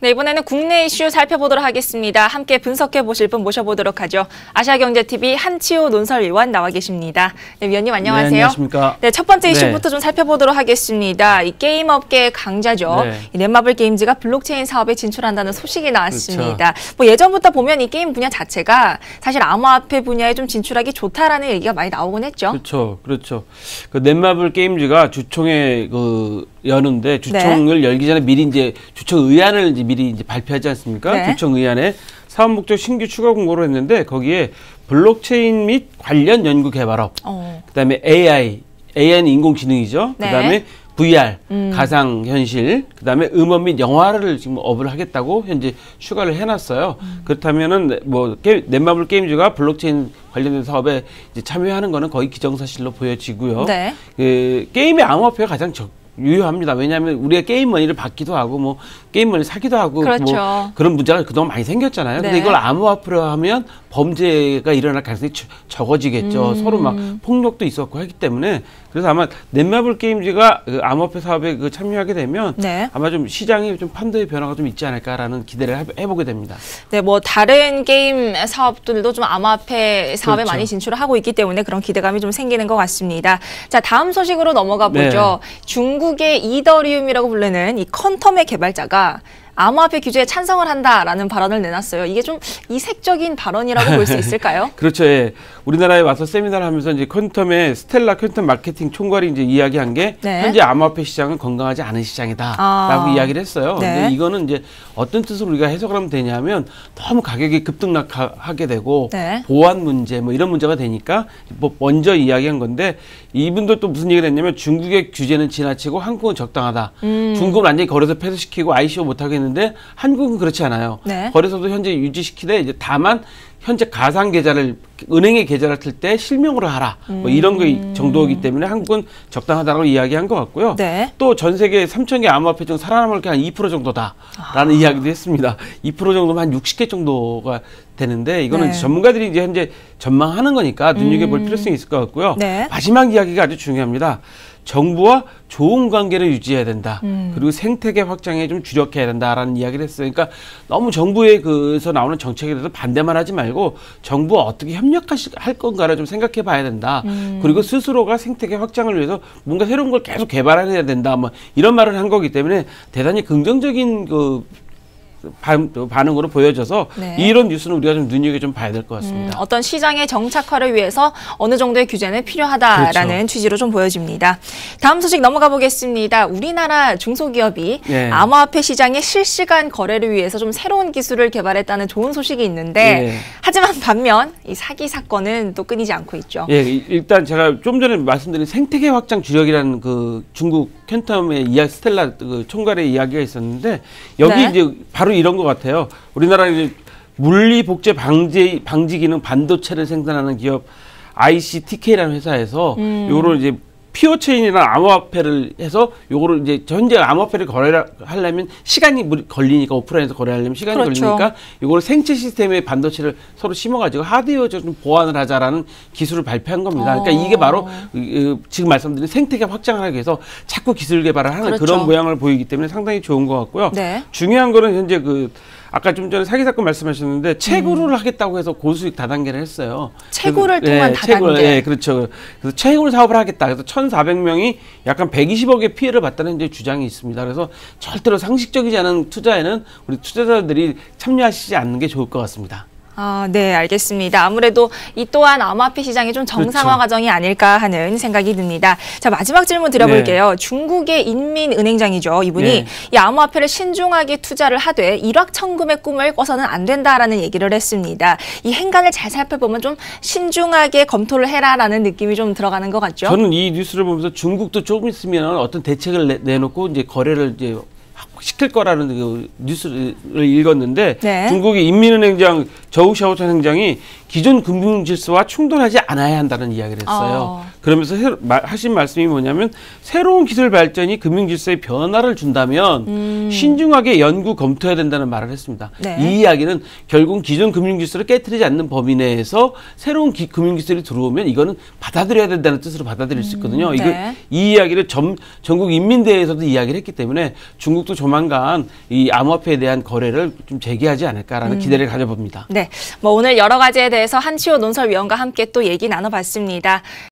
네, 이번에는 국내 이슈 살펴보도록 하겠습니다. 함께 분석해 보실 분 모셔보도록 하죠. 아시아경제TV 한치호 논설위원 나와 계십니다. 네, 위원님 안녕하세요. 네, 안녕하십니까. 네, 첫 번째 이슈부터 좀 살펴보도록 하겠습니다. 이 게임 업계의 강자죠. 이 넷마블 게임즈가 블록체인 사업에 진출한다는 소식이 나왔습니다. 그렇죠. 뭐 예전부터 보면 이 게임 분야 자체가 사실 암호화폐 분야에 좀 진출하기 좋다라는 얘기가 많이 나오곤 했죠. 그렇죠. 그 넷마블 게임즈가 주총에 여는데 주총을 열기 전에 미리 이제 주총 의안을 미리 발표하지 않습니까? 주총 의안에 사업 목적 신규 추가 공고를 했는데 거기에 블록체인 및 관련 연구 개발업, 그다음에 AI는 인공지능이죠. 그다음에 VR, 가상현실, 그다음에 음원 및 영화를 지금 업을 하겠다고 현재 추가를 해놨어요. 그렇다면은 뭐 넷마블 게임즈가 블록체인 관련된 사업에 이제 참여하는 거는 거의 기정사실로 보여지고요. 게임의 암호화폐가 가장 유효합니다. 왜냐하면 우리가 게임 머니를 받기도 하고 뭐 게임 머니 사기도 하고 뭐 그런 문제가 그동안 많이 생겼잖아요. 근데 이걸 암호화폐로 하면 범죄가 일어날 가능성이 적어지겠죠. 서로 막 폭력도 있었고 하기 때문에 그래서 아마 넷마블 게임즈가 암호화폐 사업에 참여하게 되면 아마 좀 시장에 좀 판도의 변화가 좀 있지 않을까라는 기대를 해보게 됩니다. 네, 뭐 다른 게임 사업들도 좀 암호화폐 사업에 많이 진출을 하고 있기 때문에 그런 기대감이 좀 생기는 것 같습니다. 자, 다음 소식으로 넘어가 보죠. 중국의 이더리움이라고 불리는 이 퀀텀의 개발자가 암호화폐 규제에 찬성을 한다라는 발언을 내놨어요. 이게 좀 이색적인 발언이라고 볼 수 있을까요? 그렇죠. 우리나라에 와서 세미나를 하면서 이제 퀀텀의 스텔라 퀀텀 마케팅 총괄이 이제 이야기한 게 현재 암호화폐 시장은 건강하지 않은 시장이다라고 이야기를 했어요. 근데 이거는 이제 어떤 뜻으로 우리가 해석을 하면 되냐면 너무 가격이 급등락하게 되고 보안 문제 뭐 이런 문제가 되니까 뭐 먼저 이야기한 건데 이분도 또 무슨 얘기를 했냐면 중국의 규제는 지나치고 한국은 적당하다. 중국은 완전히 거래소 폐쇄시키고 ICO 못하게 했는데 한국은 그렇지 않아요. 거래소도 현재 유지시키되 이제 다만 현재 가상 계좌를 은행에 계좌를 틀 때 실명으로 하라. 뭐 이런 거 정도이기 때문에 한국은 적당하다고 이야기한 것 같고요. 또 전 세계 3,000개 암호화폐 중 살아남을 게 한 2% 정도다라는 이야기도 했습니다. 2% 정도면 한 60개 정도가 되는데 이거는 전문가들이 이제 현재 전망하는 거니까 눈여겨볼 필요성이 있을 것 같고요. 마지막 이야기가 아주 중요합니다. 정부와 좋은 관계를 유지해야 된다. 그리고 생태계 확장에 좀 주력해야 된다라는 이야기를 했어요. 그러니까 너무 정부에서 나오는 정책에 대해서 반대만 하지 말고 정부와 어떻게 협력할 건가를 좀 생각해 봐야 된다. 그리고 스스로가 생태계 확장을 위해서 뭔가 새로운 걸 계속 개발해야 된다. 뭐 이런 말을 한 거기 때문에 대단히 긍정적인 반응으로 보여져서 이런 뉴스는 우리가 좀 눈여겨 좀 봐야 될 것 같습니다. 어떤 시장의 정착화를 위해서 어느 정도의 규제는 필요하다라는 취지로 좀 보여집니다. 다음 소식 넘어가 보겠습니다. 우리나라 중소기업이 암호화폐 시장의 실시간 거래를 위해서 좀 새로운 기술을 개발했다는 좋은 소식이 있는데 하지만 반면 이 사기 사건은 또 끊이지 않고 있죠. 일단 제가 좀 전에 말씀드린 생태계 확장 주력이라는 그 중국 퀀텀의 스텔라 총괄의 이야기가 있었는데 여기 이제 바로 이런 것 같아요. 우리나라 이제 물리 복제 방지 기능 반도체를 생산하는 기업 ICTK라는 회사에서 요거를 이제 피어체인이나 암호화폐를 해서 요거를 이제 현재 암호화폐를 거래하려면 시간이 걸리니까 오프라인에서 거래하려면 시간이 걸리니까 요거를 생체 시스템에 반도체를 서로 심어가지고 하드웨어적으로 좀 보완을 하자라는 기술을 발표한 겁니다. 그러니까 이게 바로 지금 말씀드린 생태계 확장을 하기 위해서 자꾸 기술 개발을 하는 그런 모양을 보이기 때문에 상당히 좋은 것 같고요. 중요한 거는 현재 아까 좀 전에 사기 사건 말씀하셨는데 채굴을 하겠다고 해서 고수익 다단계를 했어요. 채굴을 통한 다단계. 그렇죠. 그래서 채굴 사업을 하겠다. 그래서 1,400명이 약간 120억의 피해를 봤다는 이제 주장이 있습니다. 그래서 절대로 상식적이지 않은 투자에는 우리 투자자들이 참여하시지 않는 게 좋을 것 같습니다. 네, 알겠습니다. 아무래도 이 또한 암호화폐 시장의 좀 정상화 과정이 아닐까 하는 생각이 듭니다. 자, 마지막 질문 드려볼게요. 중국의 인민은행장이죠. 이분이 이 암호화폐를 신중하게 투자를 하되 일확천금의 꿈을 꿔서는 안 된다라는 얘기를 했습니다. 이 행간을 잘 살펴보면 좀 신중하게 검토를 해라라는 느낌이 좀 들어가는 것 같죠? 저는 이 뉴스를 보면서 중국도 조금 있으면 어떤 대책을 내놓고 이제 거래를 이제 시킬 거라는 그 뉴스를 읽었는데 중국의 인민은행장 저우샤오천 행장이 기존 금융 질서와 충돌하지 않아야 한다는 이야기를 했어요. 그러면서 하신 말씀이 뭐냐면 새로운 기술 발전이 금융 질서에 변화를 준다면 신중하게 연구 검토해야 된다는 말을 했습니다. 이 이야기는 결국 기존 금융 질서를 깨트리지 않는 범위 내에서 새로운 금융 기술이 들어오면 이거는 받아들여야 된다는 뜻으로 받아들일 수 있거든요. 이 이야기를 전국 인민대회에서도 이야기를 했기 때문에 중국도 조만간 이 암호화폐에 대한 거래를 좀 재개하지 않을까라는 기대를 가져봅니다. 네, 뭐 오늘 여러 가지에 대해서 한치호 논설위원과 함께 또 얘기 나눠봤습니다.